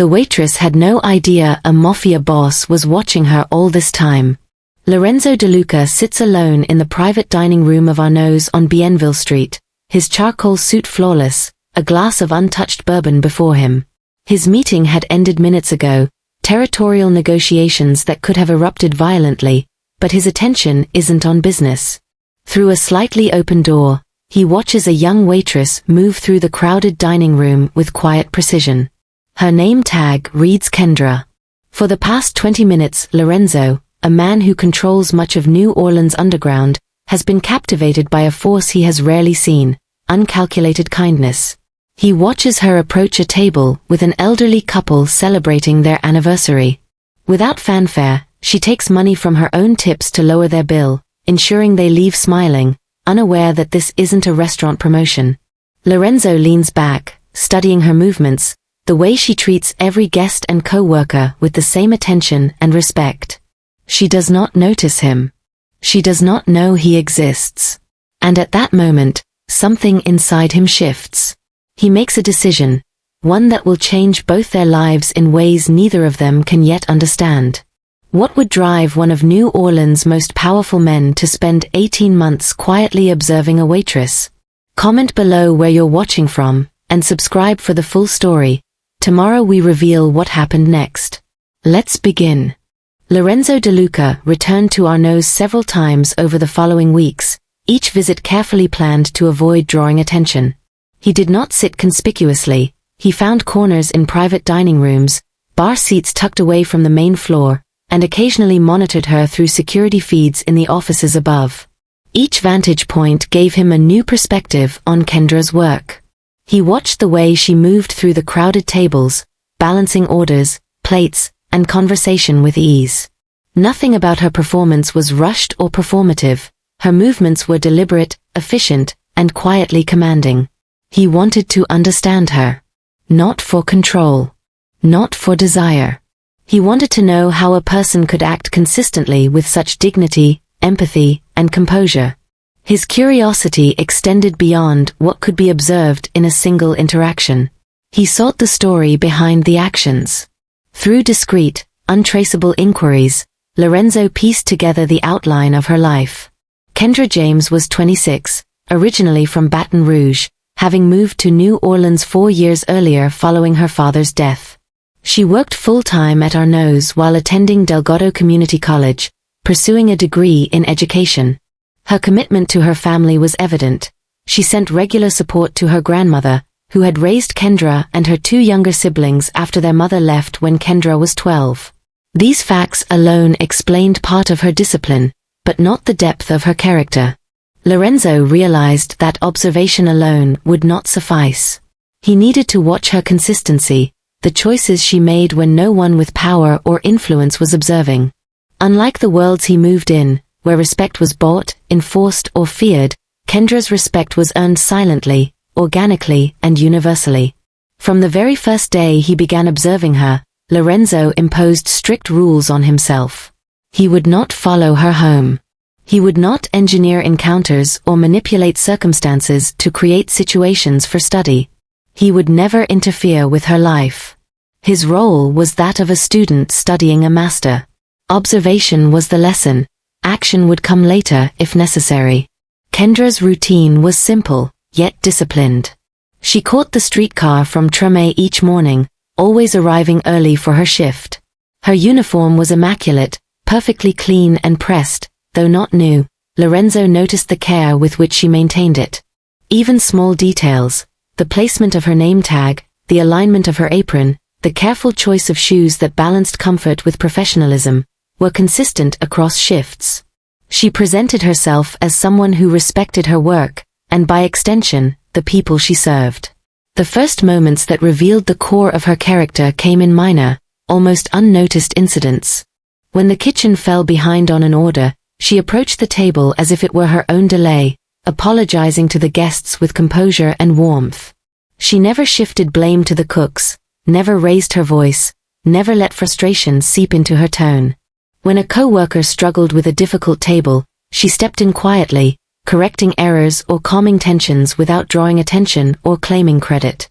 The waitress had no idea a Mafia boss was watching her all this time. Lorenzo De Luca sits alone in the private dining room of Arnaud's on Bienville Street, his charcoal suit flawless, a glass of untouched bourbon before him. His meeting had ended minutes ago, territorial negotiations that could have erupted violently, but his attention isn't on business. Through a slightly open door, he watches a young waitress move through the crowded dining room with quiet precision. Her name tag reads Kendra. For the past 20 minutes, Lorenzo, a man who controls much of New Orleans underground, has been captivated by a force he has rarely seen, uncalculated kindness. He watches her approach a table with an elderly couple celebrating their anniversary. Without fanfare, she takes money from her own tips to lower their bill, ensuring they leave smiling, unaware that this isn't a restaurant promotion. Lorenzo leans back, studying her movements, the way she treats every guest and co-worker with the same attention and respect. She does not notice him. She does not know he exists. And at that moment, something inside him shifts. He makes a decision, one that will change both their lives in ways neither of them can yet understand. What would drive one of New Orleans' most powerful men to spend 18 months quietly observing a waitress? Comment below where you're watching from, and subscribe for the full story. Tomorrow we reveal what happened next. Let's begin. Lorenzo De Luca returned to Arnaud's several times over the following weeks, each visit carefully planned to avoid drawing attention. He did not sit conspicuously. He found corners in private dining rooms, bar seats tucked away from the main floor, and occasionally monitored her through security feeds in the offices above. Each vantage point gave him a new perspective on Kendra's work. He watched the way she moved through the crowded tables, balancing orders, plates, and conversation with ease. Nothing about her performance was rushed or performative. Her movements were deliberate, efficient, and quietly commanding. He wanted to understand her. Not for control. Not for desire. He wanted to know how a person could act consistently with such dignity, empathy, and composure. His curiosity extended beyond what could be observed in a single interaction. He sought the story behind the actions. Through discreet, untraceable inquiries, Lorenzo pieced together the outline of her life. Kendra James was 26, originally from Baton Rouge, having moved to New Orleans 4 years earlier following her father's death. She worked full-time at Arnaud's while attending Delgado Community College, pursuing a degree in education. Her commitment to her family was evident. She sent regular support to her grandmother, who had raised Kendra and her 2 younger siblings after their mother left when Kendra was 12. These facts alone explained part of her discipline, but not the depth of her character. Lorenzo realized that observation alone would not suffice. He needed to watch her consistency, the choices she made when no one with power or influence was observing. Unlike the worlds he moved in, where respect was bought, enforced, or feared, Kendra's respect was earned silently, organically, and universally. From the very first day he began observing her, Lorenzo imposed strict rules on himself. He would not follow her home. He would not engineer encounters or manipulate circumstances to create situations for study. He would never interfere with her life. His role was that of a student studying a master. Observation was the lesson. Action would come later if necessary. Kendra's routine was simple, yet disciplined. She caught the streetcar from Treme each morning, always arriving early for her shift. Her uniform was immaculate, perfectly clean and pressed. Though not new, Lorenzo noticed the care with which she maintained it. Even small details, the placement of her name tag, the alignment of her apron, the careful choice of shoes that balanced comfort with professionalism, were consistent across shifts. She presented herself as someone who respected her work, and by extension, the people she served. The first moments that revealed the core of her character came in minor, almost unnoticed incidents. When the kitchen fell behind on an order, she approached the table as if it were her own delay, apologizing to the guests with composure and warmth. She never shifted blame to the cooks, never raised her voice, never let frustration seep into her tone. When a co-worker struggled with a difficult table, she stepped in quietly, correcting errors or calming tensions without drawing attention or claiming credit.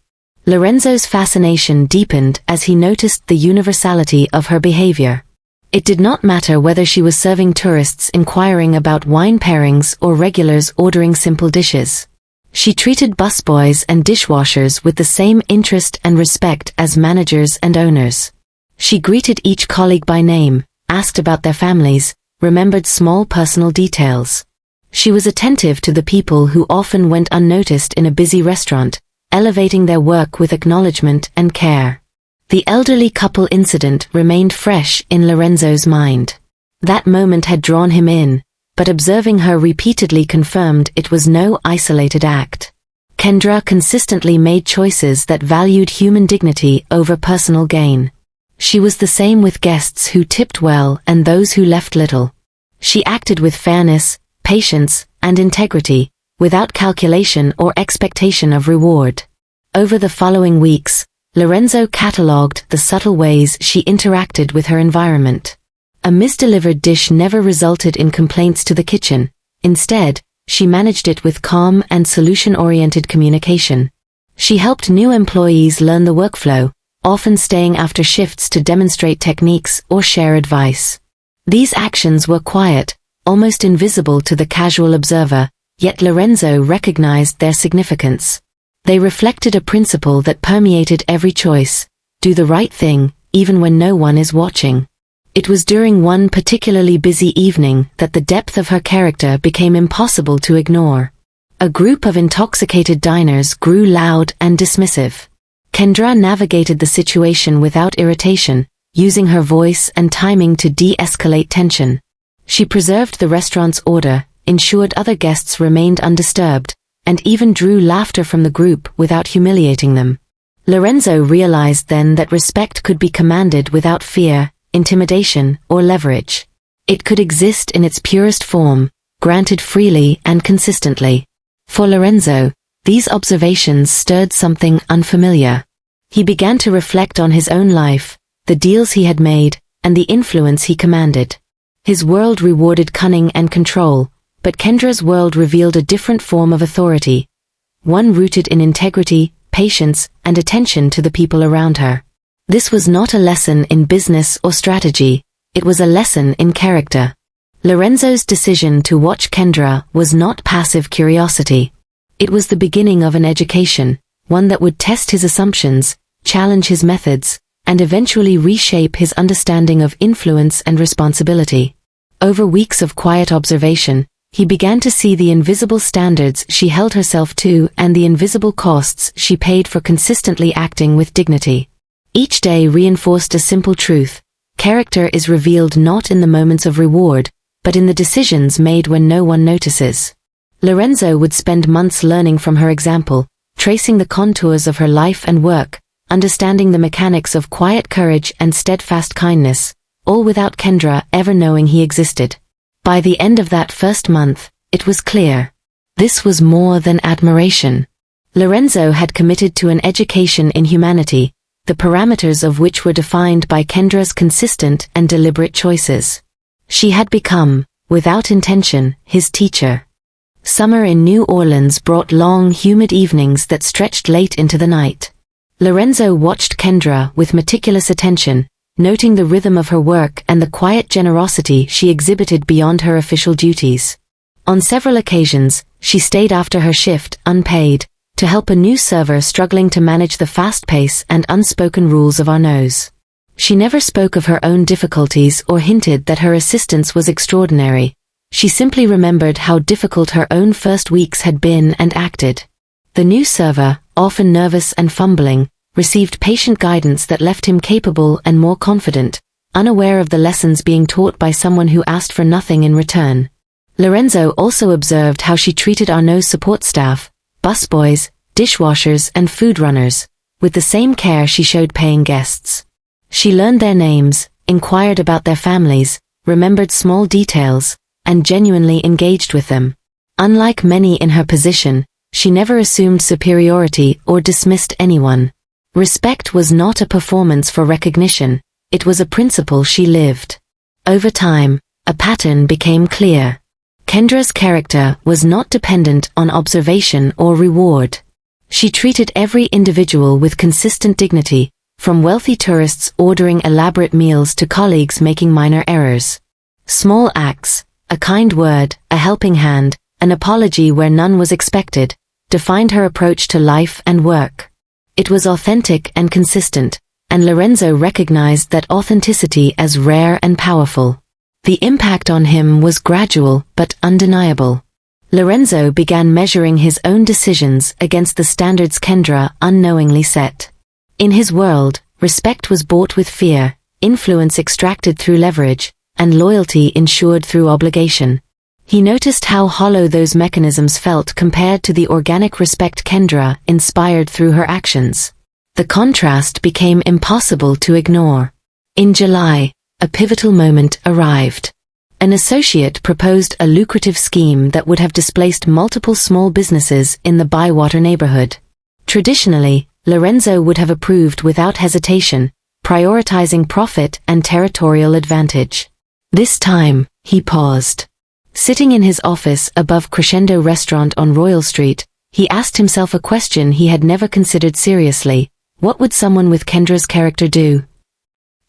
Lorenzo's fascination deepened as he noticed the universality of her behavior. It did not matter whether she was serving tourists inquiring about wine pairings or regulars ordering simple dishes. She treated busboys and dishwashers with the same interest and respect as managers and owners. She greeted each colleague by name, asked about their families, remembered small personal details. She was attentive to the people who often went unnoticed in a busy restaurant, elevating their work with acknowledgement and care. The elderly couple incident remained fresh in Lorenzo's mind. That moment had drawn him in, but observing her repeatedly confirmed it was no isolated act. Kendra consistently made choices that valued human dignity over personal gain. She was the same with guests who tipped well and those who left little. She acted with fairness, patience, and integrity, without calculation or expectation of reward. Over the following weeks, Lorenzo catalogued the subtle ways she interacted with her environment. A misdelivered dish never resulted in complaints to the kitchen. Instead, she managed it with calm and solution-oriented communication. She helped new employees learn the workflow, often staying after shifts to demonstrate techniques or share advice. These actions were quiet, almost invisible to the casual observer, yet Lorenzo recognized their significance. They reflected a principle that permeated every choice: do the right thing, even when no one is watching. It was during one particularly busy evening that the depth of her character became impossible to ignore. A group of intoxicated diners grew loud and dismissive. Kendra navigated the situation without irritation, using her voice and timing to de-escalate tension. She preserved the restaurant's order, ensured other guests remained undisturbed, and even drew laughter from the group without humiliating them. Lorenzo realized then that respect could be commanded without fear, intimidation, or leverage. It could exist in its purest form, granted freely and consistently. For Lorenzo, these observations stirred something unfamiliar. He began to reflect on his own life, the deals he had made, and the influence he commanded. His world rewarded cunning and control, but Kendra's world revealed a different form of authority, one rooted in integrity, patience, and attention to the people around her. This was not a lesson in business or strategy, it was a lesson in character. Lorenzo's decision to watch Kendra was not passive curiosity. It was the beginning of an education, one that would test his assumptions, challenge his methods, and eventually reshape his understanding of influence and responsibility. Over weeks of quiet observation, he began to see the invisible standards she held herself to and the invisible costs she paid for consistently acting with dignity. Each day reinforced a simple truth: character is revealed not in the moments of reward, but in the decisions made when no one notices. Lorenzo would spend months learning from her example, tracing the contours of her life and work, understanding the mechanics of quiet courage and steadfast kindness, all without Kendra ever knowing he existed. By the end of that first month, it was clear. This was more than admiration. Lorenzo had committed to an education in humanity, the parameters of which were defined by Kendra's consistent and deliberate choices. She had become, without intention, his teacher. Summer in New Orleans brought long, humid evenings that stretched late into the night. Lorenzo watched Kendra with meticulous attention, noting the rhythm of her work and the quiet generosity she exhibited beyond her official duties. On several occasions, she stayed after her shift, unpaid, to help a new server struggling to manage the fast pace and unspoken rules of our nose. She never spoke of her own difficulties or hinted that her assistance was extraordinary. She simply remembered how difficult her own first weeks had been and acted. The new server, often nervous and fumbling, received patient guidance that left him capable and more confident, unaware of the lessons being taught by someone who asked for nothing in return. Lorenzo also observed how she treated Arnaud's support staff, busboys, dishwashers, and food runners, with the same care she showed paying guests. She learned their names, inquired about their families, remembered small details, and genuinely engaged with them. Unlike many in her position, she never assumed superiority or dismissed anyone. Respect was not a performance for recognition, it was a principle she lived. Over time, a pattern became clear. Kendra's character was not dependent on observation or reward. She treated every individual with consistent dignity, from wealthy tourists ordering elaborate meals to colleagues making minor errors. Small acts, a kind word, a helping hand, an apology where none was expected, defined her approach to life and work. It was authentic and consistent, and Lorenzo recognized that authenticity as rare and powerful. The impact on him was gradual but undeniable. Lorenzo began measuring his own decisions against the standards Kendra unknowingly set. In his world, respect was bought with fear, influence extracted through leverage, and loyalty ensured through obligation. He noticed how hollow those mechanisms felt compared to the organic respect Kendra inspired through her actions. The contrast became impossible to ignore. In July, a pivotal moment arrived. An associate proposed a lucrative scheme that would have displaced multiple small businesses in the Bywater neighborhood. Traditionally, Lorenzo would have approved without hesitation, prioritizing profit and territorial advantage. This time, he paused. Sitting in his office above Crescendo Restaurant on Royal Street, he asked himself a question he had never considered seriously. What would someone with Kendra's character do?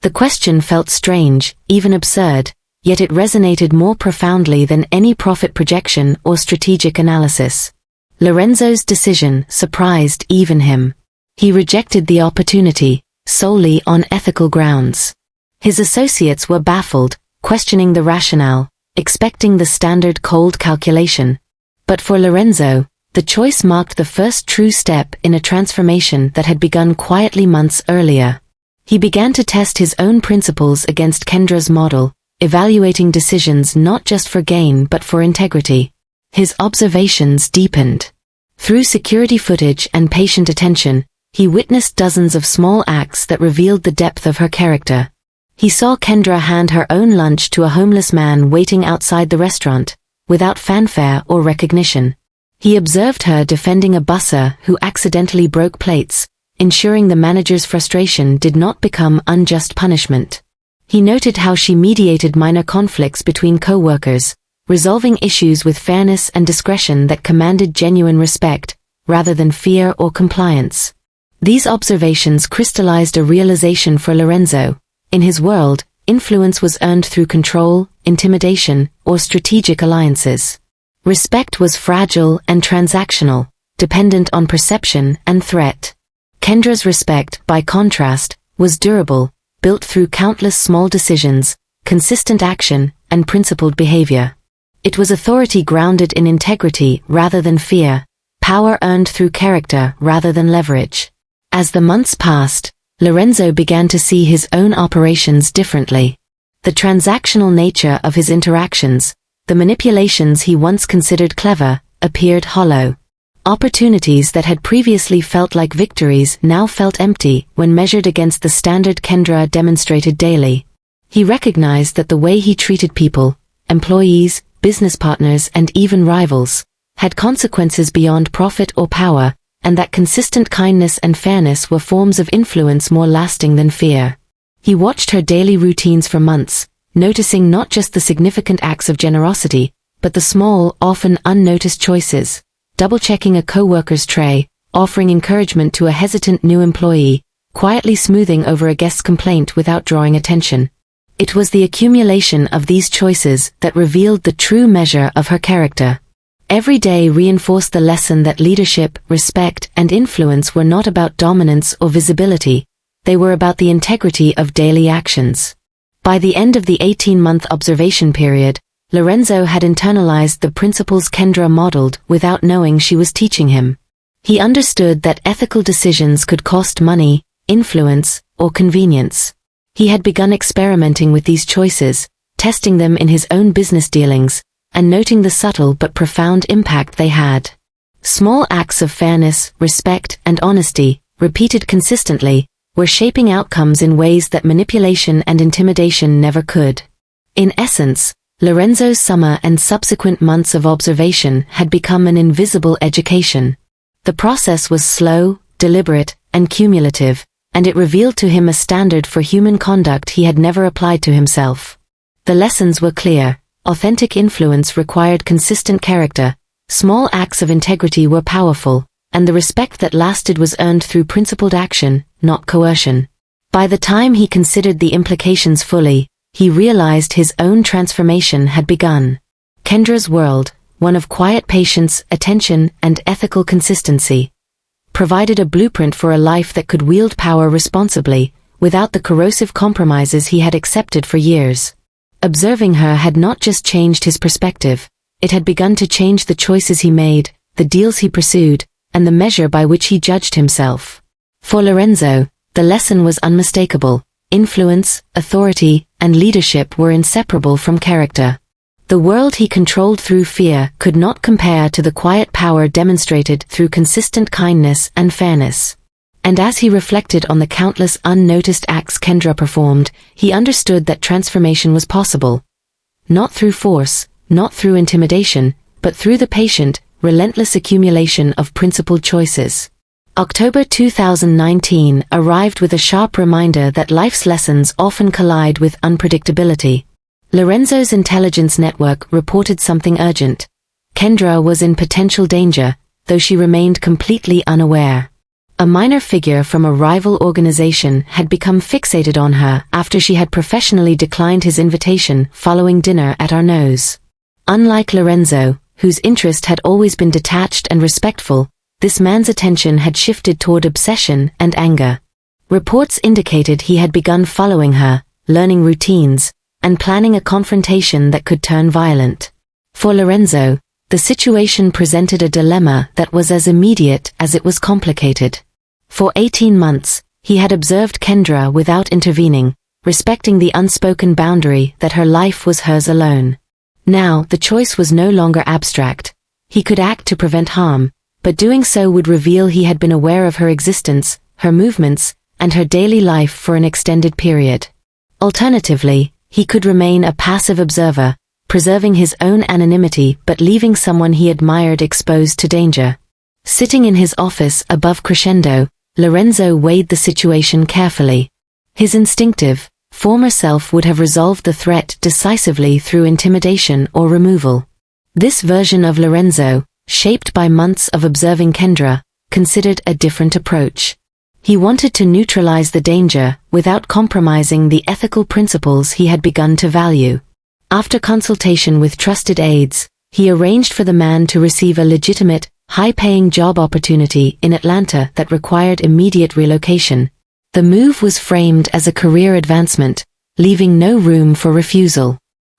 The question felt strange, even absurd, yet it resonated more profoundly than any profit projection or strategic analysis. Lorenzo's decision surprised even him. He rejected the opportunity, solely on ethical grounds. His associates were baffled, questioning the rationale, expecting the standard cold calculation. But for Lorenzo, the choice marked the first true step in a transformation that had begun quietly months earlier. He began to test his own principles against Kendra's model, evaluating decisions not just for gain but for integrity. His observations deepened. Through security footage and patient attention, he witnessed dozens of small acts that revealed the depth of her character. He saw Kendra hand her own lunch to a homeless man waiting outside the restaurant, without fanfare or recognition. He observed her defending a busser who accidentally broke plates, ensuring the manager's frustration did not become unjust punishment. He noted how she mediated minor conflicts between co-workers, resolving issues with fairness and discretion that commanded genuine respect, rather than fear or compliance. These observations crystallized a realization for Lorenzo. In his world, influence was earned through control, intimidation, or strategic alliances. Respect was fragile and transactional, dependent on perception and threat. Kendra's respect, by contrast, was durable, built through countless small decisions, consistent action, and principled behavior. It was authority grounded in integrity rather than fear, power earned through character rather than leverage. As the months passed, Lorenzo began to see his own operations differently. The transactional nature of his interactions, the manipulations he once considered clever, appeared hollow. Opportunities that had previously felt like victories now felt empty when measured against the standard Kendra demonstrated daily. He recognized that the way he treated people, employees, business partners, and even rivals, had consequences beyond profit or power, and that consistent kindness and fairness were forms of influence more lasting than fear. He watched her daily routines for months, noticing not just the significant acts of generosity, but the small, often unnoticed choices, double-checking a co-worker's tray, offering encouragement to a hesitant new employee, quietly smoothing over a guest's complaint without drawing attention. It was the accumulation of these choices that revealed the true measure of her character. Every day reinforced the lesson that leadership, respect, and influence were not about dominance or visibility, they were about the integrity of daily actions. By the end of the 18-month observation period, Lorenzo had internalized the principles Kendra modeled without knowing she was teaching him. He understood that ethical decisions could cost money, influence, or convenience. He had begun experimenting with these choices, testing them in his own business dealings, and noting the subtle but profound impact they had. Small acts of fairness, respect, and honesty, repeated consistently, were shaping outcomes in ways that manipulation and intimidation never could. In essence, Lorenzo's summer and subsequent months of observation had become an invisible education. The process was slow, deliberate, and cumulative, and it revealed to him a standard for human conduct he had never applied to himself. The lessons were clear. Authentic influence required consistent character, small acts of integrity were powerful, and the respect that lasted was earned through principled action, not coercion. By the time he considered the implications fully, he realized his own transformation had begun. Kendra's world, one of quiet patience, attention, and ethical consistency, provided a blueprint for a life that could wield power responsibly, without the corrosive compromises he had accepted for years. Observing her had not just changed his perspective, it had begun to change the choices he made, the deals he pursued, and the measure by which he judged himself. For Lorenzo, the lesson was unmistakable. Influence, authority, and leadership were inseparable from character. The world he controlled through fear could not compare to the quiet power demonstrated through consistent kindness and fairness. And as he reflected on the countless unnoticed acts Kendra performed, he understood that transformation was possible. Not through force, not through intimidation, but through the patient, relentless accumulation of principled choices. October 2019 arrived with a sharp reminder that life's lessons often collide with unpredictability. Lorenzo's intelligence network reported something urgent. Kendra was in potential danger, though she remained completely unaware. A minor figure from a rival organization had become fixated on her after she had professionally declined his invitation following dinner at Arnaud's. Unlike Lorenzo, whose interest had always been detached and respectful, this man's attention had shifted toward obsession and anger. Reports indicated he had begun following her, learning routines, and planning a confrontation that could turn violent. For Lorenzo, the situation presented a dilemma that was as immediate as it was complicated. For 18 months, he had observed Kendra without intervening, respecting the unspoken boundary that her life was hers alone. Now, the choice was no longer abstract. He could act to prevent harm, but doing so would reveal he had been aware of her existence, her movements, and her daily life for an extended period. Alternatively, he could remain a passive observer, preserving his own anonymity but leaving someone he admired exposed to danger. Sitting in his office above crescendo, Lorenzo weighed the situation carefully. His instinctive, former self would have resolved the threat decisively through intimidation or removal. This version of Lorenzo, shaped by months of observing Kendra, considered a different approach. He wanted to neutralize the danger without compromising the ethical principles he had begun to value. After consultation with trusted aides, he arranged for the man to receive a legitimate, high-paying job opportunity in Atlanta that required immediate relocation. The move was framed as a career advancement, leaving no room for refusal.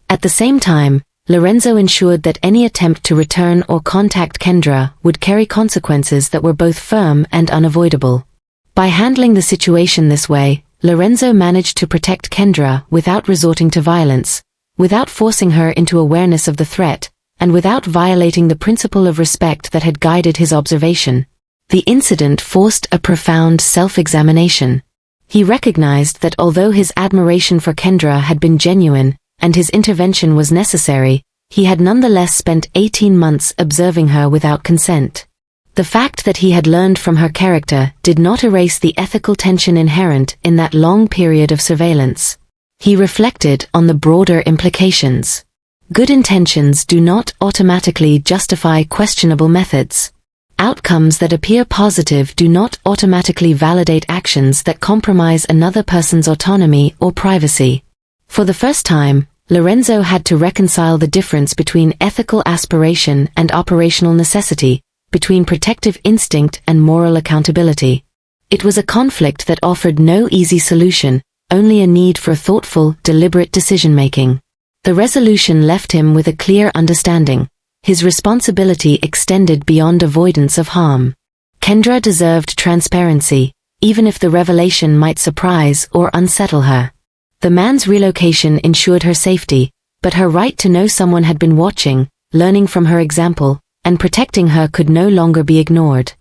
At the same time, Lorenzo ensured that any attempt to return or contact Kendra would carry consequences that were both firm and unavoidable. By handling the situation this way, Lorenzo managed to protect Kendra without resorting to violence, without forcing her into awareness of the threat, and without violating the principle of respect that had guided his observation. The incident forced a profound self-examination. He recognized that although his admiration for Kendra had been genuine, and his intervention was necessary, he had nonetheless spent 18 months observing her without consent. The fact that he had learned from her character did not erase the ethical tension inherent in that long period of surveillance. He reflected on the broader implications. Good intentions do not automatically justify questionable methods. Outcomes that appear positive do not automatically validate actions that compromise another person's autonomy or privacy. For the first time, Lorenzo had to reconcile the difference between ethical aspiration and operational necessity, between protective instinct and moral accountability. It was a conflict that offered no easy solution, only a need for thoughtful, deliberate decision-making. The resolution left him with a clear understanding. His responsibility extended beyond avoidance of harm. Kendra deserved transparency, even if the revelation might surprise or unsettle her. The man's relocation ensured her safety, but her right to know someone had been watching, learning from her example, and protecting her could no longer be ignored.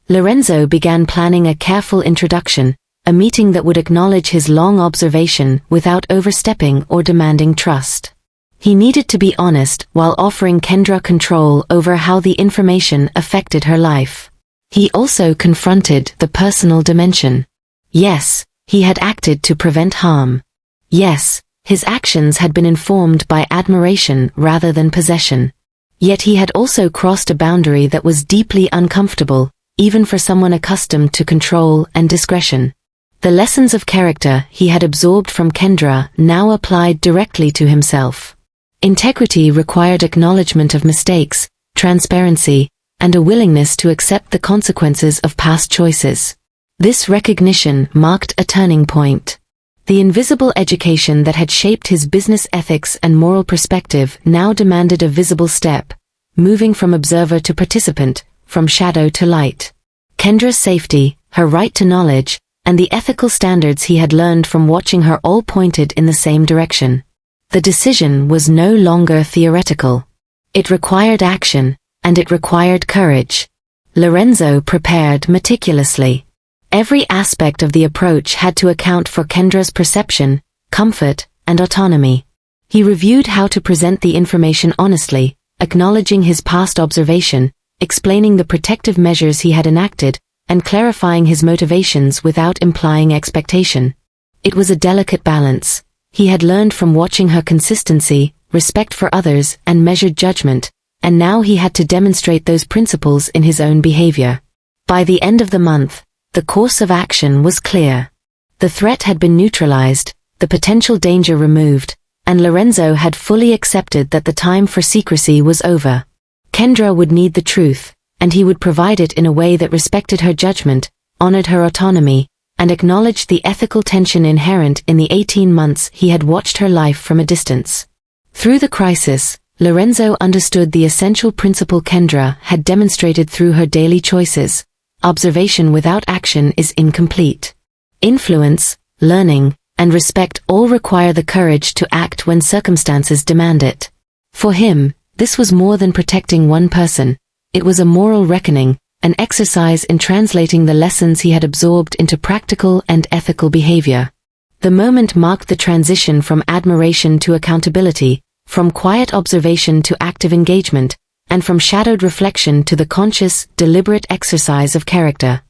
Lorenzo began planning a careful introduction, a meeting that would acknowledge his long observation without overstepping or demanding trust. He needed to be honest while offering Kendra control over how the information affected her life. He also confronted the personal dimension. Yes, he had acted to prevent harm. Yes, his actions had been informed by admiration rather than possession. Yet he had also crossed a boundary that was deeply uncomfortable, even for someone accustomed to control and discretion. The lessons of character he had absorbed from Kendra now applied directly to himself. Integrity required acknowledgement of mistakes, transparency, and a willingness to accept the consequences of past choices. This recognition marked a turning point. The invisible education that had shaped his business ethics and moral perspective now demanded a visible step, moving from observer to participant, from shadow to light. Kendra's safety, her right to knowledge, and the ethical standards he had learned from watching her all pointed in the same direction. The decision was no longer theoretical. It required action, and it required courage. Lorenzo prepared meticulously. Every aspect of the approach had to account for Kendra's perception, comfort, and autonomy. He reviewed how to present the information honestly, acknowledging his past observation, explaining the protective measures he had enacted, and clarifying his motivations without implying expectation. It was a delicate balance. He had learned from watching her consistency, respect for others, and measured judgment, and now he had to demonstrate those principles in his own behavior. By the end of the month, the course of action was clear. The threat had been neutralized, the potential danger removed, and Lorenzo had fully accepted that the time for secrecy was over. Kendra would need the truth, and he would provide it in a way that respected her judgment, honored her autonomy, and acknowledged the ethical tension inherent in the 18 months he had watched her life from a distance. Through the crisis, Lorenzo understood the essential principle Kendra had demonstrated through her daily choices: observation without action is incomplete. Influence, learning, and respect all require the courage to act when circumstances demand it. For him, this was more than protecting one person. It was a moral reckoning, an exercise in translating the lessons he had absorbed into practical and ethical behavior. The moment marked the transition from admiration to accountability, from quiet observation to active engagement, and from shadowed reflection to the conscious, deliberate exercise of character.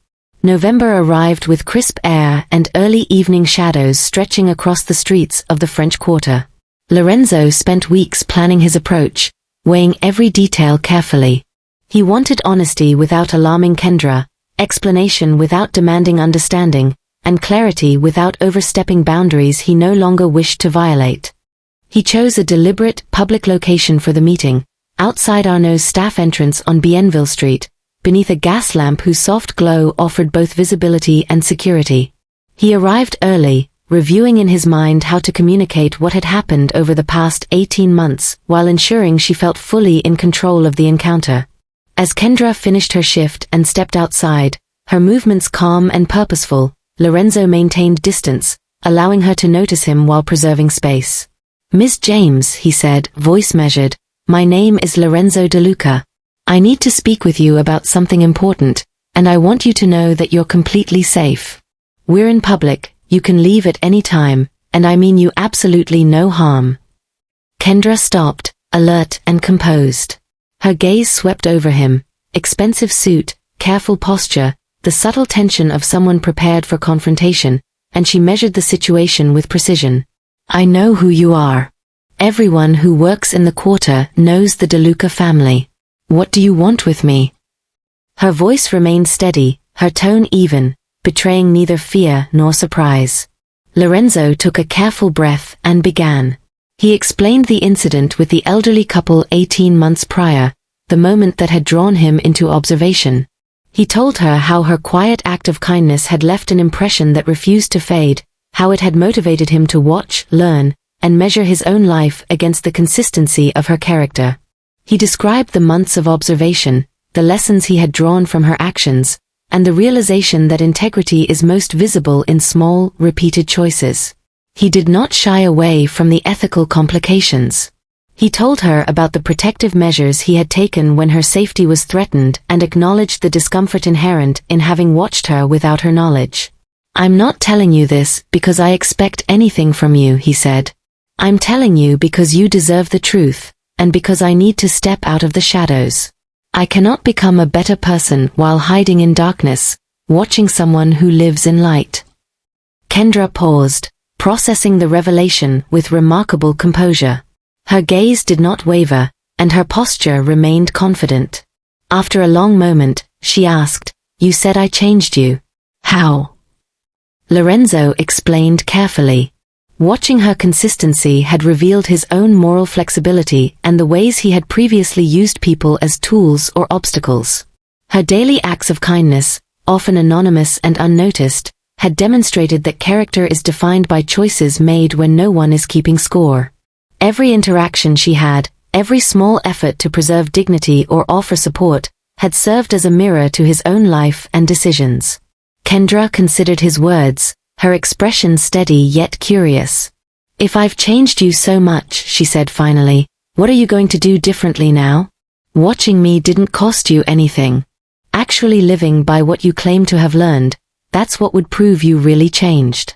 November arrived with crisp air and early evening shadows stretching across the streets of the French Quarter. Lorenzo spent weeks planning his approach, weighing every detail carefully. He wanted honesty without alarming Kendra, explanation without demanding understanding, and clarity without overstepping boundaries he no longer wished to violate. He chose a deliberate, public location for the meeting, outside Arnaud's staff entrance on Bienville Street, beneath a gas lamp whose soft glow offered both visibility and security. He arrived early, reviewing in his mind how to communicate what had happened over the past 18 months, while ensuring she felt fully in control of the encounter. As Kendra finished her shift and stepped outside, her movements calm and purposeful, Lorenzo maintained distance, allowing her to notice him while preserving space. "Miss James," he said, voice measured, "my name is Lorenzo De Luca. I need to speak with you about something important, and I want you to know that you're completely safe. We're in public, you can leave at any time, and I mean you absolutely no harm." Kendra stopped, alert and composed. Her gaze swept over him, expensive suit, careful posture, the subtle tension of someone prepared for confrontation, and she measured the situation with precision. "I know who you are. Everyone who works in the quarter knows the De Luca family. What do you want with me?" Her voice remained steady, her tone even, betraying neither fear nor surprise. Lorenzo took a careful breath and began. He explained the incident with the elderly couple 18 months prior, the moment that had drawn him into observation. He told her how her quiet act of kindness had left an impression that refused to fade, how it had motivated him to watch, learn, and measure his own life against the consistency of her character. He described the months of observation, the lessons he had drawn from her actions, and the realization that integrity is most visible in small, repeated choices. He did not shy away from the ethical complications. He told her about the protective measures he had taken when her safety was threatened and acknowledged the discomfort inherent in having watched her without her knowledge. "I'm not telling you this because I expect anything from you," he said. "I'm telling you because you deserve the truth, and because I need to step out of the shadows. I cannot become a better person while hiding in darkness, watching someone who lives in light." Kendra paused, processing the revelation with remarkable composure. Her gaze did not waver, and her posture remained confident. After a long moment, she asked, You said I changed you. How? Lorenzo explained carefully. Watching her consistency had revealed his own moral flexibility and the ways he had previously used people as tools or obstacles. Her daily acts of kindness, often anonymous and unnoticed, had demonstrated that character is defined by choices made when no one is keeping score. Every interaction she had, every small effort to preserve dignity or offer support, had served as a mirror to his own life and decisions. Kendra considered his words, her expression steady yet curious. If I've changed you so much, she said finally, what are you going to do differently now? Watching me didn't cost you anything. Actually living by what you claim to have learned, that's what would prove you really changed.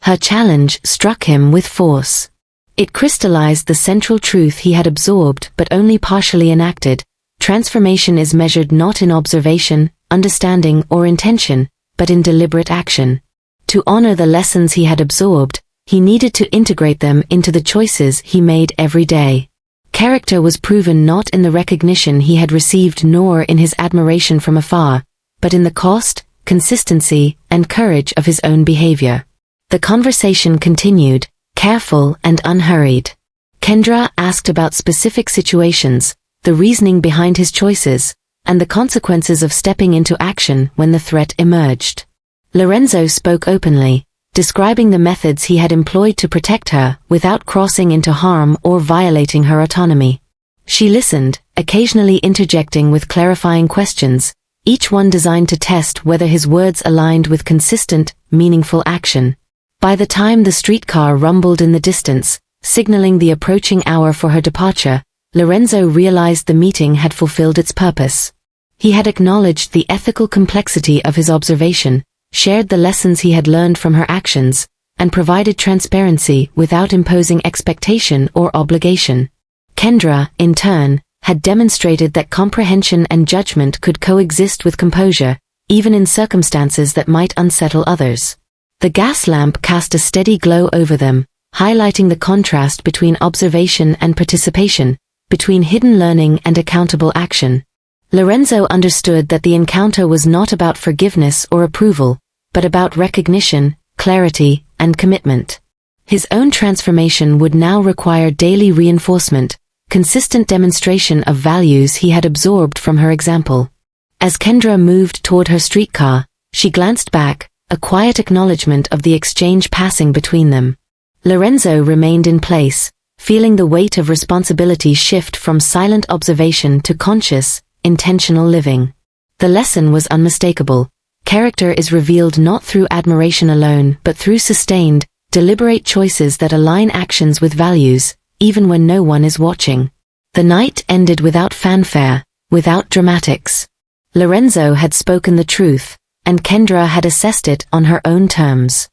Her challenge struck him with force. It crystallized the central truth he had absorbed but only partially enacted. Transformation is measured not in observation, understanding, or intention, but in deliberate action. To honor the lessons he had absorbed, he needed to integrate them into the choices he made every day. Character was proven not in the recognition he had received nor in his admiration from afar, but in the cost, consistency, and courage of his own behavior. The conversation continued, careful and unhurried. Kendra asked about specific situations, the reasoning behind his choices, and the consequences of stepping into action when the threat emerged. Lorenzo spoke openly, describing the methods he had employed to protect her without crossing into harm or violating her autonomy. She listened, occasionally interjecting with clarifying questions, each one designed to test whether his words aligned with consistent, meaningful action. By the time the streetcar rumbled in the distance, signaling the approaching hour for her departure, Lorenzo realized the meeting had fulfilled its purpose. He had acknowledged the ethical complexity of his observation, shared the lessons he had learned from her actions, and provided transparency without imposing expectation or obligation. Kendra, in turn, had demonstrated that comprehension and judgment could coexist with composure, even in circumstances that might unsettle others. The gas lamp cast a steady glow over them, highlighting the contrast between observation and participation, between hidden learning and accountable action. Lorenzo understood that the encounter was not about forgiveness or approval, but about recognition, clarity, and commitment. His own transformation would now require daily reinforcement, consistent demonstration of values he had absorbed from her example. As Kendra moved toward her streetcar, she glanced back, a quiet acknowledgement of the exchange passing between them. Lorenzo remained in place, feeling the weight of responsibility shift from silent observation to conscious, intentional living. The lesson was unmistakable. Character is revealed not through admiration alone but through sustained, deliberate choices that align actions with values, even when no one is watching. The night ended without fanfare, without dramatics. Lorenzo had spoken the truth, and Kendra had assessed it on her own terms.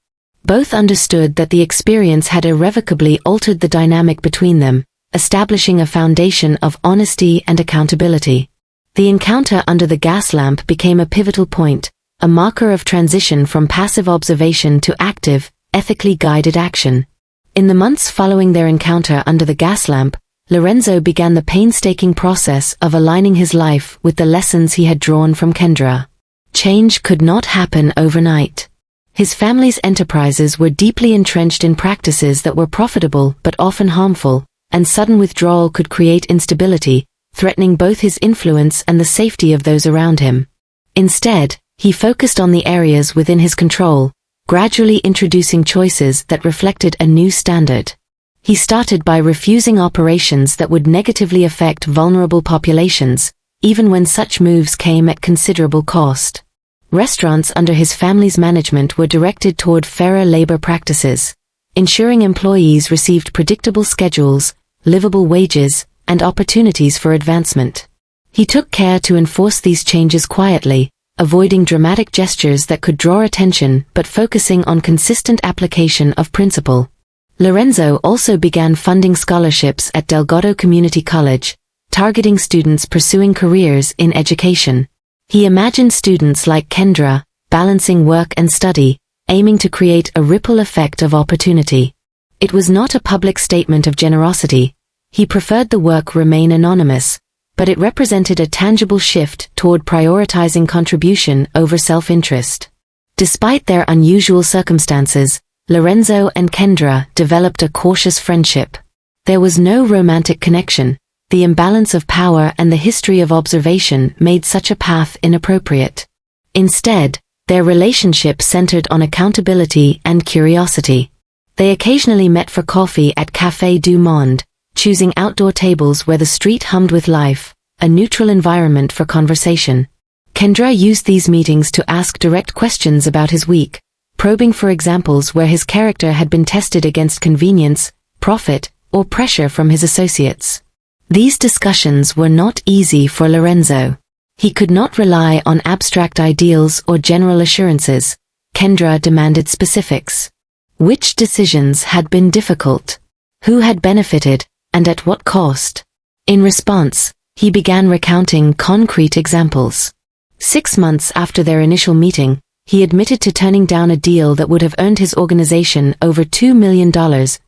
Both understood that the experience had irrevocably altered the dynamic between them, establishing a foundation of honesty and accountability. The encounter under the gas lamp became a pivotal point, a marker of transition from passive observation to active, ethically guided action. In the months following their encounter under the gas lamp, Lorenzo began the painstaking process of aligning his life with the lessons he had drawn from Kendra. Change could not happen overnight. His family's enterprises were deeply entrenched in practices that were profitable but often harmful, and sudden withdrawal could create instability, threatening both his influence and the safety of those around him. Instead, he focused on the areas within his control, gradually introducing choices that reflected a new standard. He started by refusing operations that would negatively affect vulnerable populations, even when such moves came at considerable cost. Restaurants under his family's management were directed toward fairer labor practices, ensuring employees received predictable schedules, livable wages, and opportunities for advancement. He took care to enforce these changes quietly, avoiding dramatic gestures that could draw attention but focusing on consistent application of principle. Lorenzo also began funding scholarships at Delgado Community College, targeting students pursuing careers in education. He imagined students like Kendra, balancing work and study, aiming to create a ripple effect of opportunity. It was not a public statement of generosity. He preferred the work remain anonymous, but it represented a tangible shift toward prioritizing contribution over self-interest. Despite their unusual circumstances, Lorenzo and Kendra developed a cautious friendship. There was no romantic connection. The imbalance of power and the history of observation made such a path inappropriate. Instead, their relationship centered on accountability and curiosity. They occasionally met for coffee at Café du Monde, choosing outdoor tables where the street hummed with life, a neutral environment for conversation. Kendra used these meetings to ask direct questions about his week, probing for examples where his character had been tested against convenience, profit, or pressure from his associates. These discussions were not easy for Lorenzo. He could not rely on abstract ideals or general assurances. Kendra demanded specifics. Which decisions had been difficult? Who had benefited, and at what cost? In response, he began recounting concrete examples. 6 months after their initial meeting, he admitted to turning down a deal that would have earned his organization over $2 million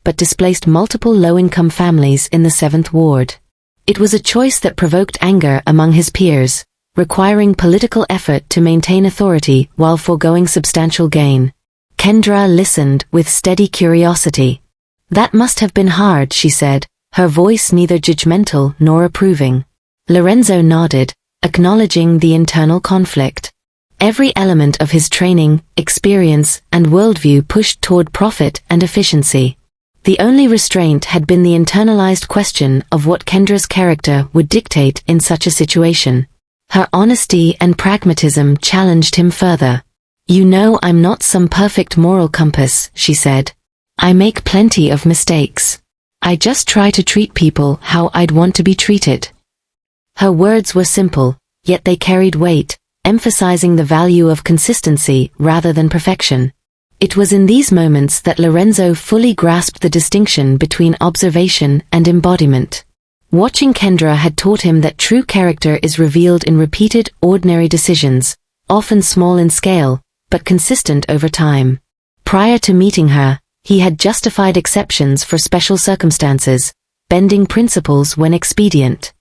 but displaced multiple low-income families in the 7th Ward. It was a choice that provoked anger among his peers, requiring political effort to maintain authority while foregoing substantial gain. Kendra listened with steady curiosity. "That must have been hard," she said, her voice neither judgmental nor approving. Lorenzo nodded, acknowledging the internal conflict. Every element of his training, experience, and worldview pushed toward profit and efficiency. The only restraint had been the internalized question of what Kendra's character would dictate in such a situation. Her honesty and pragmatism challenged him further. "You know I'm not some perfect moral compass," she said. "I make plenty of mistakes. I just try to treat people how I'd want to be treated." Her words were simple, yet they carried weight, emphasizing the value of consistency rather than perfection. It was in these moments that Lorenzo fully grasped the distinction between observation and embodiment. Watching Kendra had taught him that true character is revealed in repeated, ordinary decisions, often small in scale, but consistent over time. Prior to meeting her, he had justified exceptions for special circumstances, bending principles when expedient.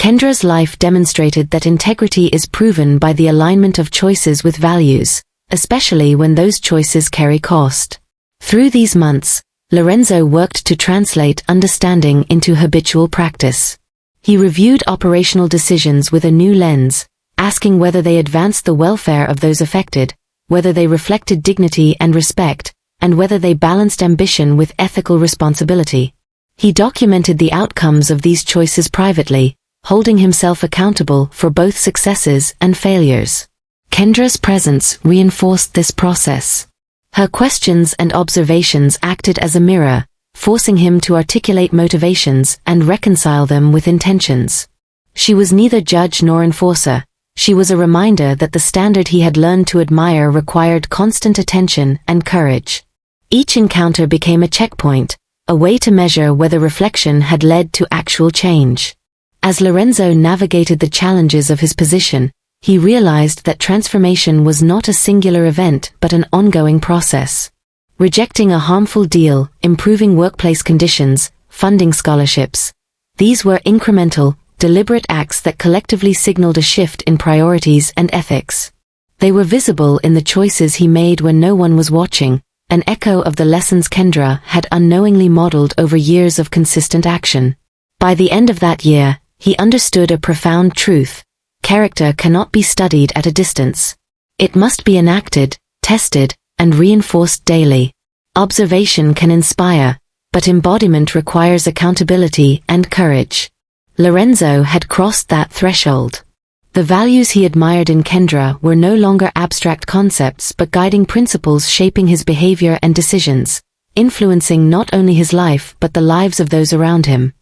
Kendra's life demonstrated that integrity is proven by the alignment of choices with values, especially when those choices carry cost. Through these months, Lorenzo worked to translate understanding into habitual practice. He reviewed operational decisions with a new lens, asking whether they advanced the welfare of those affected, whether they reflected dignity and respect, and whether they balanced ambition with ethical responsibility. He documented the outcomes of these choices privately, holding himself accountable for both successes and failures. Kendra's presence reinforced this process. Her questions and observations acted as a mirror, forcing him to articulate motivations and reconcile them with intentions. She was neither judge nor enforcer. She was a reminder that the standard he had learned to admire required constant attention and courage. Each encounter became a checkpoint, a way to measure whether reflection had led to actual change. As Lorenzo navigated the challenges of his position, he realized that transformation was not a singular event but an ongoing process. Rejecting a harmful deal, improving workplace conditions, funding scholarships. These were incremental, deliberate acts that collectively signaled a shift in priorities and ethics. They were visible in the choices he made when no one was watching, an echo of the lessons Kendra had unknowingly modeled over years of consistent action. By the end of that year, he understood a profound truth. Character cannot be studied at a distance. It must be enacted, tested, and reinforced daily. Observation can inspire, but embodiment requires accountability and courage. Lorenzo had crossed that threshold. The values he admired in Kendra were no longer abstract concepts but guiding principles shaping his behavior and decisions, influencing not only his life but the lives of those around him.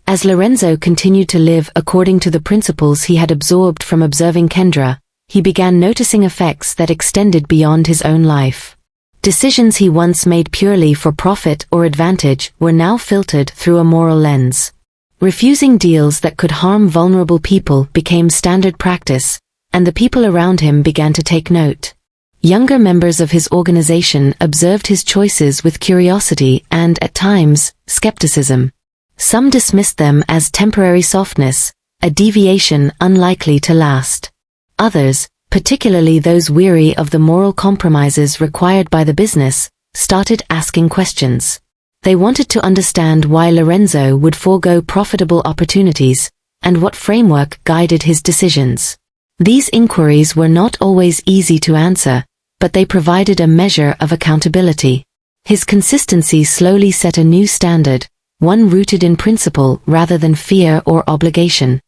As Lorenzo continued to live according to the principles he had absorbed from observing Kendra, he began noticing effects that extended beyond his own life. Decisions he once made purely for profit or advantage were now filtered through a moral lens. Refusing deals that could harm vulnerable people became standard practice, and the people around him began to take note. Younger members of his organization observed his choices with curiosity and, at times, skepticism. Some dismissed them as temporary softness, a deviation unlikely to last. Others, particularly those weary of the moral compromises required by the business, started asking questions. They wanted to understand why Lorenzo would forego profitable opportunities, and what framework guided his decisions. These inquiries were not always easy to answer, but they provided a measure of accountability. His consistency slowly set a new standard, one rooted in principle rather than fear or obligation.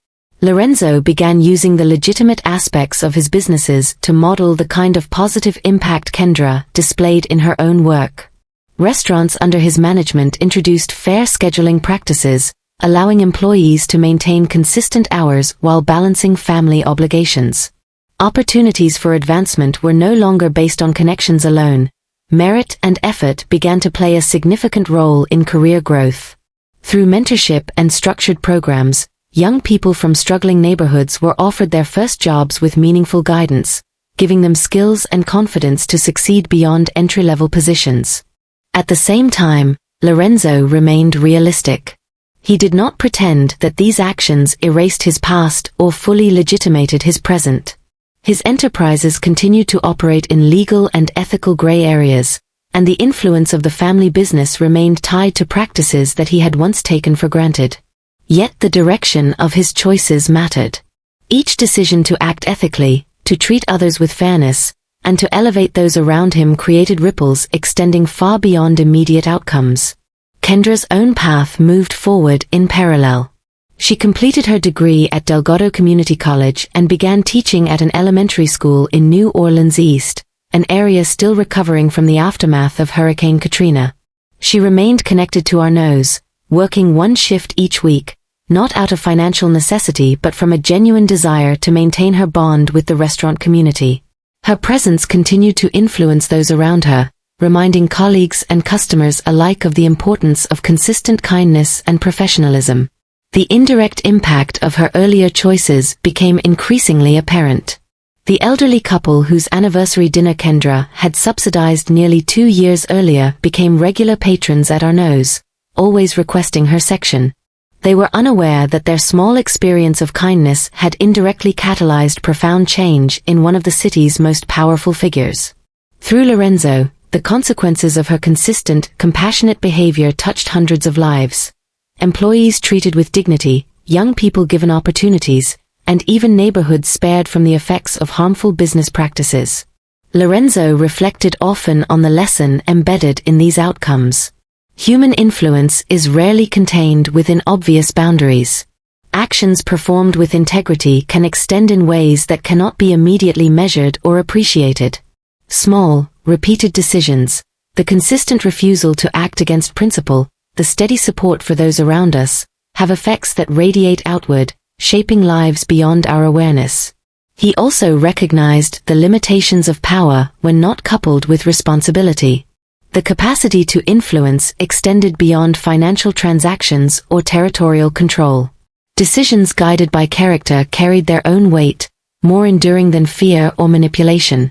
Lorenzo began using the legitimate aspects of his businesses to model the kind of positive impact Kendra displayed in her own work. Restaurants under his management introduced fair scheduling practices, allowing employees to maintain consistent hours while balancing family obligations. Opportunities for advancement were no longer based on connections alone. Merit and effort began to play a significant role in career growth. Through mentorship and structured programs, young people from struggling neighborhoods were offered their first jobs with meaningful guidance, giving them skills and confidence to succeed beyond entry-level positions. At the same time, Lorenzo remained realistic. He did not pretend that these actions erased his past or fully legitimated his present. His enterprises continued to operate in legal and ethical gray areas, and the influence of the family business remained tied to practices that he had once taken for granted. Yet the direction of his choices mattered. Each decision to act ethically, to treat others with fairness, and to elevate those around him created ripples extending far beyond immediate outcomes. Kendra's own path moved forward in parallel. She completed her degree at Delgado Community College and began teaching at an elementary school in New Orleans East, an area still recovering from the aftermath of Hurricane Katrina. She remained connected to Arnaud's, working one shift each week, not out of financial necessity but from a genuine desire to maintain her bond with the restaurant community. Her presence continued to influence those around her, reminding colleagues and customers alike of the importance of consistent kindness and professionalism. The indirect impact of her earlier choices became increasingly apparent. The elderly couple whose anniversary dinner Kendra had subsidized nearly 2 years earlier became regular patrons at Arnaud's, always requesting her section. They were unaware that their small experience of kindness had indirectly catalyzed profound change in one of the city's most powerful figures. Through Lorenzo, the consequences of her consistent, compassionate behavior touched hundreds of lives. Employees treated with dignity, young people given opportunities, and even neighborhoods spared from the effects of harmful business practices. Lorenzo reflected often on the lesson embedded in these outcomes. Human influence is rarely contained within obvious boundaries. Actions performed with integrity can extend in ways that cannot be immediately measured or appreciated. Small, repeated decisions, the consistent refusal to act against principle, the steady support for those around us, have effects that radiate outward, shaping lives beyond our awareness. He also recognized the limitations of power when not coupled with responsibility. The capacity to influence extended beyond financial transactions or territorial control. Decisions guided by character carried their own weight, more enduring than fear or manipulation.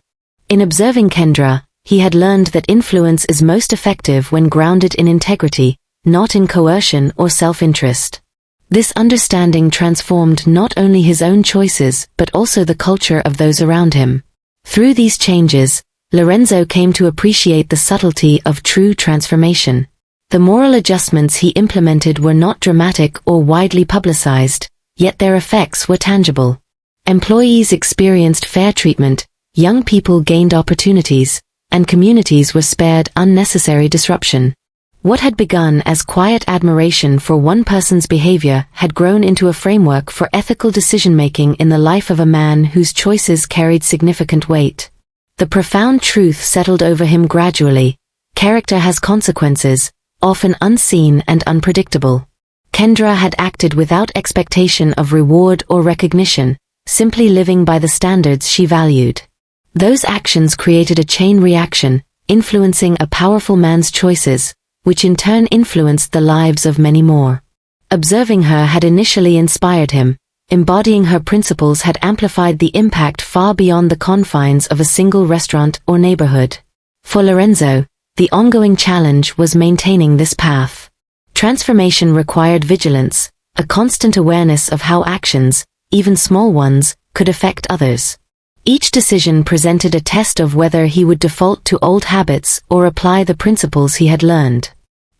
In observing Kendra, he had learned that influence is most effective when grounded in integrity, not in coercion or self-interest. This understanding transformed not only his own choices but also the culture of those around him. Through these changes, Lorenzo came to appreciate the subtlety of true transformation. The moral adjustments he implemented were not dramatic or widely publicized, yet their effects were tangible. Employees experienced fair treatment, young people gained opportunities, and communities were spared unnecessary disruption. What had begun as quiet admiration for one person's behavior had grown into a framework for ethical decision-making in the life of a man whose choices carried significant weight. The profound truth settled over him gradually: character has consequences, often unseen and unpredictable. Kendra had acted without expectation of reward or recognition, simply living by the standards she valued. Those actions created a chain reaction, influencing a powerful man's choices, which in turn influenced the lives of many more. Observing her had initially inspired him. Embodying her principles had amplified the impact far beyond the confines of a single restaurant or neighborhood. For Lorenzo, the ongoing challenge was maintaining this path. Transformation required vigilance, a constant awareness of how actions, even small ones, could affect others. Each decision presented a test of whether he would default to old habits or apply the principles he had learned.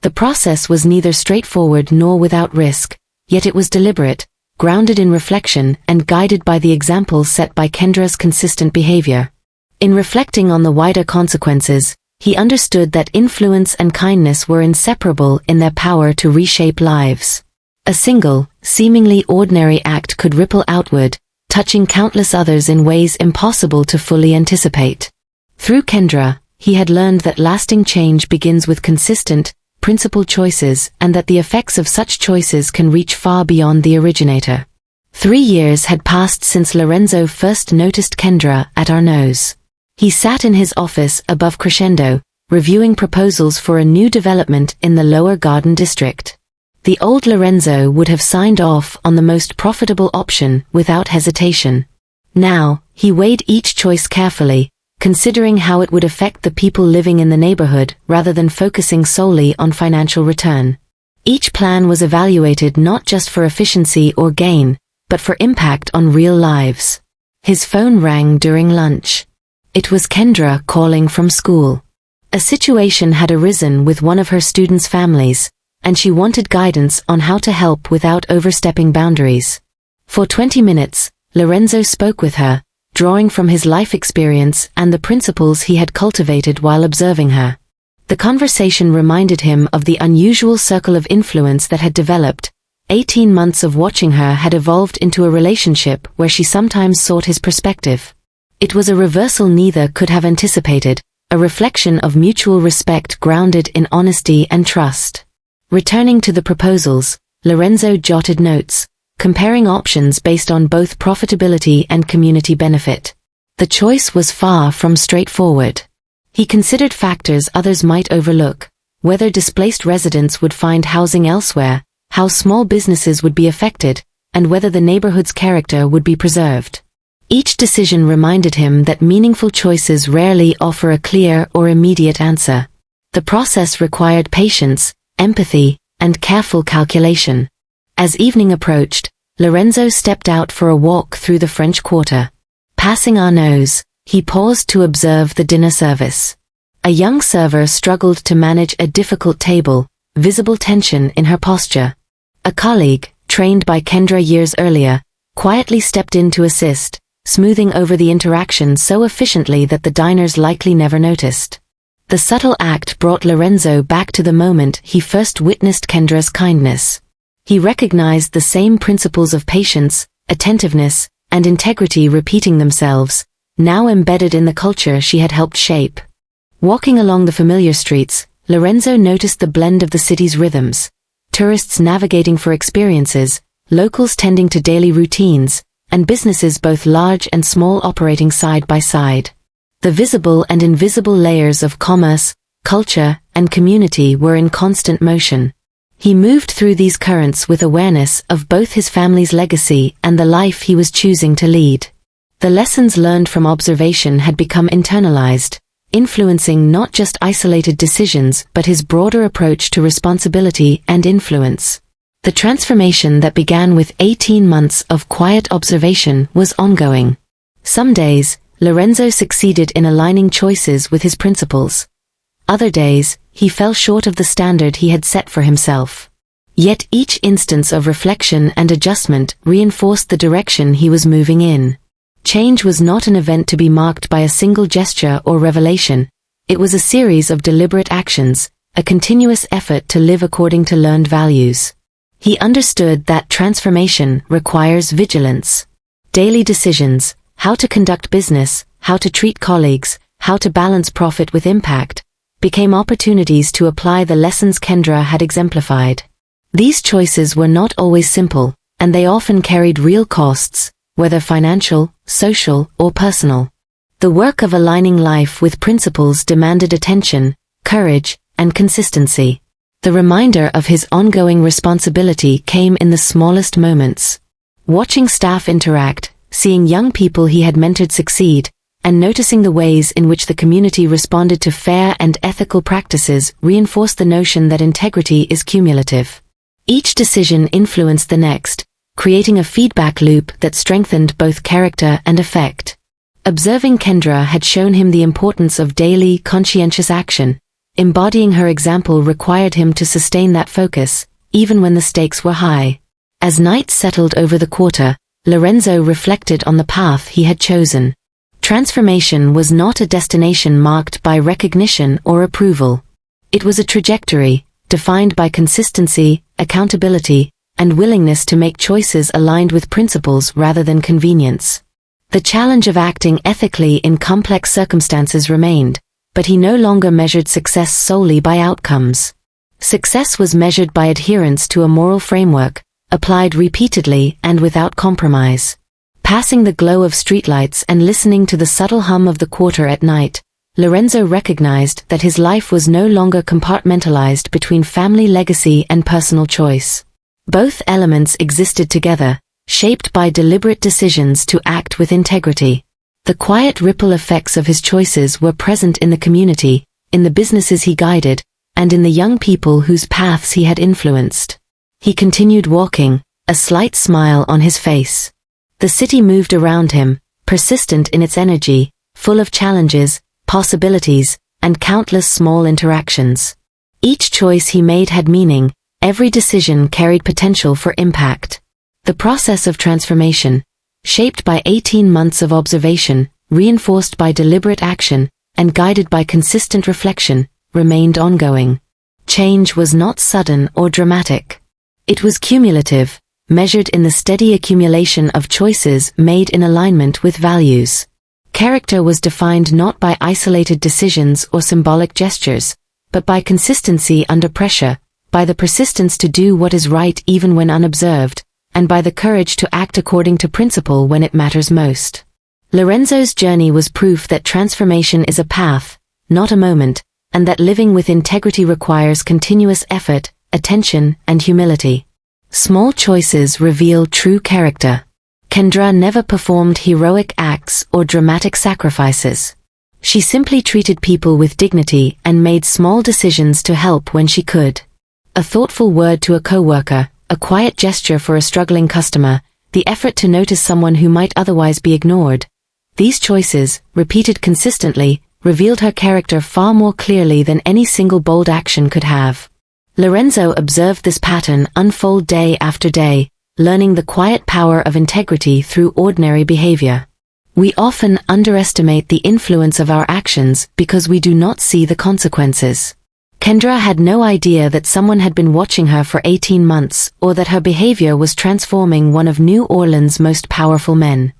The process was neither straightforward nor without risk, yet it was deliberate, grounded in reflection and guided by the examples set by Kendra's consistent behavior. In reflecting on the wider consequences, he understood that influence and kindness were inseparable in their power to reshape lives. A single, seemingly ordinary act could ripple outward, touching countless others in ways impossible to fully anticipate. Through Kendra, he had learned that lasting change begins with consistent, principled choices and that the effects of such choices can reach far beyond the originator. 3 years had passed since Lorenzo first noticed Kendra at Arnaud's. He sat in his office above Crescendo, reviewing proposals for a new development in the Lower Garden District. The old Lorenzo would have signed off on the most profitable option without hesitation. Now, he weighed each choice carefully, considering how it would affect the people living in the neighborhood rather than focusing solely on financial return. Each plan was evaluated not just for efficiency or gain, but for impact on real lives. His phone rang during lunch. It was Kendra calling from school. A situation had arisen with one of her students' families, and she wanted guidance on how to help without overstepping boundaries. For 20 minutes, Lorenzo spoke with her, drawing from his life experience and the principles he had cultivated while observing her. The conversation reminded him of the unusual circle of influence that had developed. 18 months of watching her had evolved into a relationship where she sometimes sought his perspective. It was a reversal neither could have anticipated, a reflection of mutual respect grounded in honesty and trust. Returning to the proposals, Lorenzo jotted notes, comparing options based on both profitability and community benefit. The choice was far from straightforward. He considered factors others might overlook, whether displaced residents would find housing elsewhere, how small businesses would be affected, and whether the neighborhood's character would be preserved. Each decision reminded him that meaningful choices rarely offer a clear or immediate answer. The process required patience, empathy, and careful calculation. As evening approached, Lorenzo stepped out for a walk through the French Quarter. Passing Arnaud's, he paused to observe the dinner service. A young server struggled to manage a difficult table, visible tension in her posture. A colleague, trained by Kendra years earlier, quietly stepped in to assist, smoothing over the interaction so efficiently that the diners likely never noticed. The subtle act brought Lorenzo back to the moment he first witnessed Kendra's kindness. He recognized the same principles of patience, attentiveness, and integrity repeating themselves, now embedded in the culture she had helped shape. Walking along the familiar streets, Lorenzo noticed the blend of the city's rhythms. Tourists navigating for experiences, locals tending to daily routines, and businesses both large and small operating side by side. The visible and invisible layers of commerce, culture, and community were in constant motion. He moved through these currents with awareness of both his family's legacy and the life he was choosing to lead. The lessons learned from observation had become internalized, influencing not just isolated decisions but his broader approach to responsibility and influence. The transformation that began with 18 months of quiet observation was ongoing. Some days, Lorenzo succeeded in aligning choices with his principles. Other days, he fell short of the standard he had set for himself. Yet each instance of reflection and adjustment reinforced the direction he was moving in. Change was not an event to be marked by a single gesture or revelation. It was a series of deliberate actions, a continuous effort to live according to learned values. He understood that transformation requires vigilance. Daily decisions, how to conduct business, how to treat colleagues, how to balance profit with impact, became opportunities to apply the lessons Kendra had exemplified. These choices were not always simple, and they often carried real costs, whether financial, social, or personal. The work of aligning life with principles demanded attention, courage, and consistency. The reminder of his ongoing responsibility came in the smallest moments. Watching staff interact, seeing young people he had mentored succeed, and noticing the ways in which the community responded to fair and ethical practices reinforced the notion that integrity is cumulative. Each decision influenced the next, creating a feedback loop that strengthened both character and effect. Observing Kendra had shown him the importance of daily, conscientious action. Embodying her example required him to sustain that focus, even when the stakes were high. As night settled over the quarter, Lorenzo reflected on the path he had chosen. Transformation was not a destination marked by recognition or approval. It was a trajectory, defined by consistency, accountability, and willingness to make choices aligned with principles rather than convenience. The challenge of acting ethically in complex circumstances remained, but he no longer measured success solely by outcomes. Success was measured by adherence to a moral framework, applied repeatedly and without compromise. Passing the glow of streetlights and listening to the subtle hum of the quarter at night, Lorenzo recognized that his life was no longer compartmentalized between family legacy and personal choice. Both elements existed together, shaped by deliberate decisions to act with integrity. The quiet ripple effects of his choices were present in the community, in the businesses he guided, and in the young people whose paths he had influenced. He continued walking, a slight smile on his face. The city moved around him, persistent in its energy, full of challenges, possibilities, and countless small interactions. Each choice he made had meaning, every decision carried potential for impact. The process of transformation, shaped by 18 months of observation, reinforced by deliberate action, and guided by consistent reflection, remained ongoing. Change was not sudden or dramatic. It was cumulative, measured in the steady accumulation of choices made in alignment with values. Character was defined not by isolated decisions or symbolic gestures, but by consistency under pressure, by the persistence to do what is right even when unobserved, and by the courage to act according to principle when it matters most. Lorenzo's journey was proof that transformation is a path, not a moment, and that living with integrity requires continuous effort, attention, and humility. Small choices reveal true character. Kendra never performed heroic acts or dramatic sacrifices. She simply treated people with dignity and made small decisions to help when she could. A thoughtful word to a coworker, a quiet gesture for a struggling customer, the effort to notice someone who might otherwise be ignored. These choices, repeated consistently, revealed her character far more clearly than any single bold action could have. Lorenzo observed this pattern unfold day after day, learning the quiet power of integrity through ordinary behavior. We often underestimate the influence of our actions because we do not see the consequences. Kendra had no idea that someone had been watching her for 18 months or that her behavior was transforming one of New Orleans' most powerful men.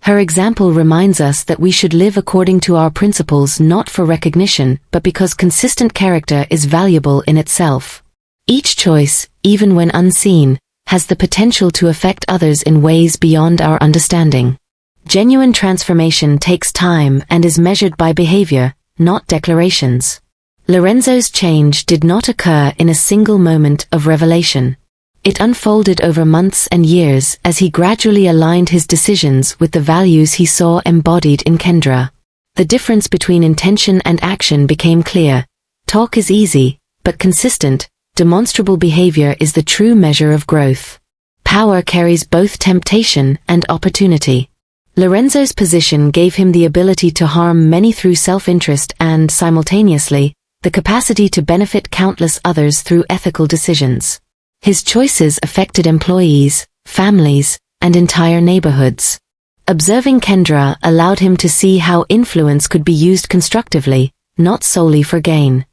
Her example reminds us that we should live according to our principles not for recognition but because consistent character is valuable in itself. Each choice, even when unseen, has the potential to affect others in ways beyond our understanding. Genuine transformation takes time and is measured by behavior, not declarations. Lorenzo's change did not occur in a single moment of revelation. It unfolded over months and years as he gradually aligned his decisions with the values he saw embodied in Kendra. The difference between intention and action became clear. Talk is easy, but consistent, demonstrable behavior is the true measure of growth. Power carries both temptation and opportunity. Lorenzo's position gave him the ability to harm many through self-interest and, simultaneously, the capacity to benefit countless others through ethical decisions. His choices affected employees, families, and entire neighborhoods. Observing Kendra allowed him to see how influence could be used constructively, not solely for gain.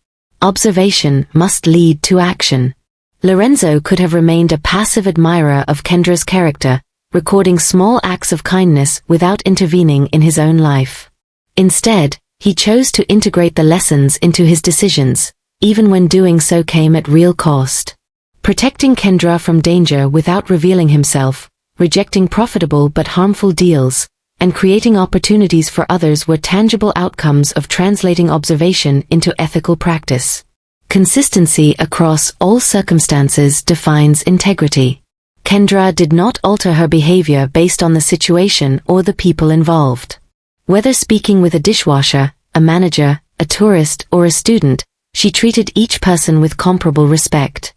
Observation must lead to action. Lorenzo could have remained a passive admirer of Kendra's character, recording small acts of kindness without intervening in his own life. Instead, he chose to integrate the lessons into his decisions, even when doing so came at real cost. Protecting Kendra from danger without revealing himself, rejecting profitable but harmful deals, and creating opportunities for others were tangible outcomes of translating observation into ethical practice. Consistency across all circumstances defines integrity. Kendra did not alter her behavior based on the situation or the people involved. Whether speaking with a dishwasher, a manager, a tourist, or a student, she treated each person with comparable respect.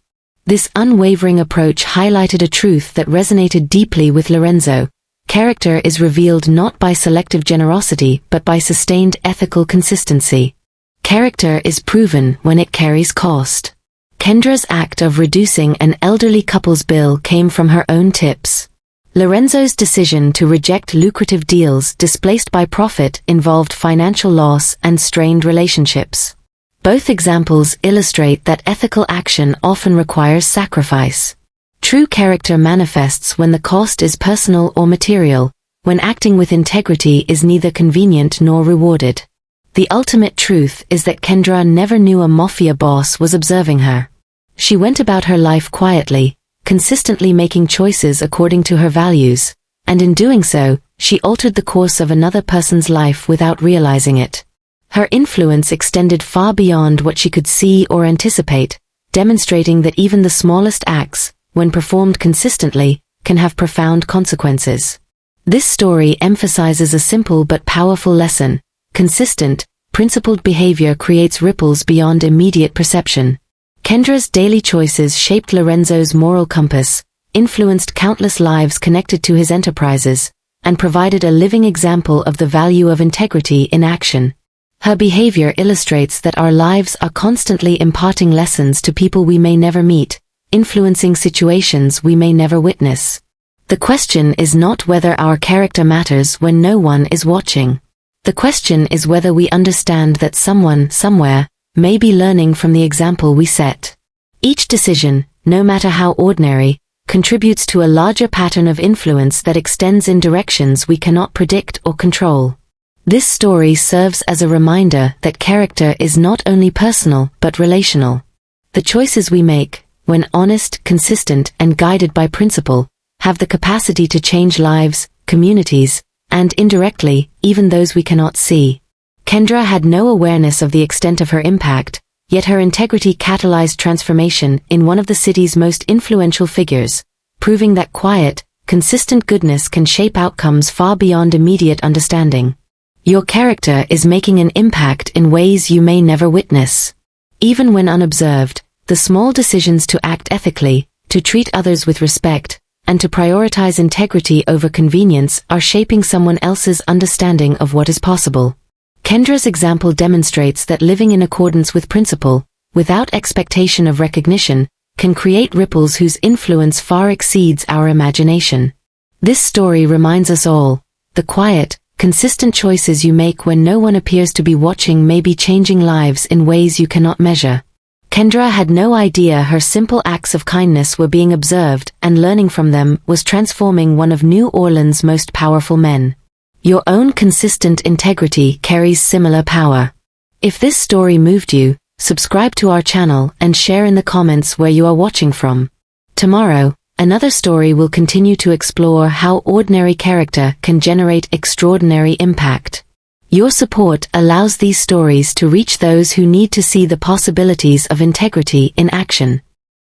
This unwavering approach highlighted a truth that resonated deeply with Lorenzo. Character is revealed not by selective generosity but by sustained ethical consistency. Character is proven when it carries cost. Kendra's act of reducing an elderly couple's bill came from her own tips. Lorenzo's decision to reject lucrative deals displaced by profit involved financial loss and strained relationships. Both examples illustrate that ethical action often requires sacrifice. True character manifests when the cost is personal or material, when acting with integrity is neither convenient nor rewarded. The ultimate truth is that Kendra never knew a mafia boss was observing her. She went about her life quietly, consistently making choices according to her values, and in doing so, she altered the course of another person's life without realizing it. Her influence extended far beyond what she could see or anticipate, demonstrating that even the smallest acts, when performed consistently, can have profound consequences. This story emphasizes a simple but powerful lesson. Consistent, principled behavior creates ripples beyond immediate perception. Kendra's daily choices shaped Lorenzo's moral compass, influenced countless lives connected to his enterprises, and provided a living example of the value of integrity in action. Her behavior illustrates that our lives are constantly imparting lessons to people we may never meet, influencing situations we may never witness. The question is not whether our character matters when no one is watching. The question is whether we understand that someone, somewhere, may be learning from the example we set. Each decision, no matter how ordinary, contributes to a larger pattern of influence that extends in directions we cannot predict or control. This story serves as a reminder that character is not only personal but relational. The choices we make, when honest, consistent, and guided by principle, have the capacity to change lives, communities, and indirectly, even those we cannot see. Kendra had no awareness of the extent of her impact, yet her integrity catalyzed transformation in one of the city's most influential figures, proving that quiet, consistent goodness can shape outcomes far beyond immediate understanding. Your character is making an impact in ways you may never witness. Even when unobserved, the small decisions to act ethically, to treat others with respect, and to prioritize integrity over convenience are shaping someone else's understanding of what is possible. Kendra's example demonstrates that living in accordance with principle, without expectation of recognition, can create ripples whose influence far exceeds our imagination. This story reminds us all, the quiet, consistent choices you make when no one appears to be watching may be changing lives in ways you cannot measure. Kendra had no idea her simple acts of kindness were being observed, and learning from them was transforming one of New Orleans' most powerful men. Your own consistent integrity carries similar power. If this story moved you, subscribe to our channel and share in the comments where you are watching from. Tomorrow, another story will continue to explore how ordinary character can generate extraordinary impact. Your support allows these stories to reach those who need to see the possibilities of integrity in action.